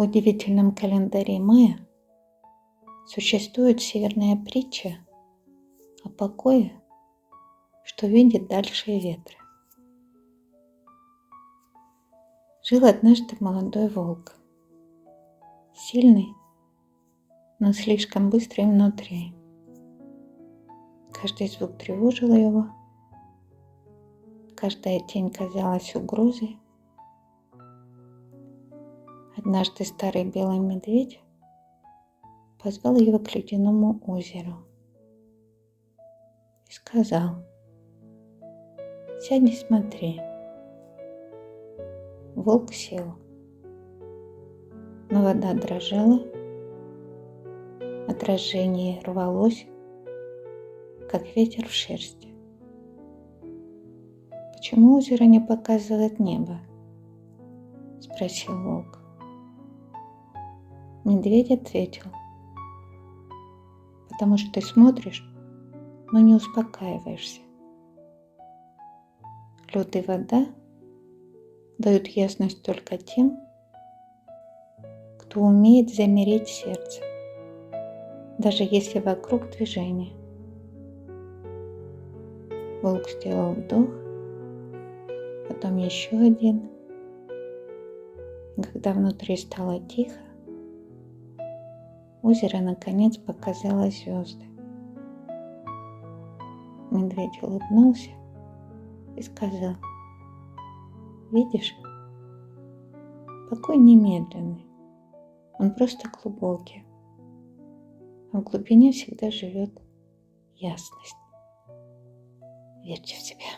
В удивительном календаре мая существует северная притча о покое, что видит дальше ветра. Жил однажды молодой волк, сильный, но слишком быстрый внутри. Каждый звук тревожил его, каждая тень казалась угрозой. Однажды старый белый медведь позвал его к ледяному озеру и сказал: «Сядь и смотри». Волк сел, но вода дрожала, отражение рвалось, как ветер в шерсть. «Почему озеро не показывает небо?» — спросил волк. Медведь ответил: «Потому что ты смотришь, но не успокаиваешься. Лед и вода дают ясность только тем, кто умеет замереть сердце, даже если вокруг движение». Волк сделал вдох, потом еще один. И когда внутри стало тихо, озеро наконец показало звезды. Медведь улыбнулся и сказал: «Видишь, покой немедленный, он просто глубокий, а в глубине всегда живет ясность. Верьте в себя».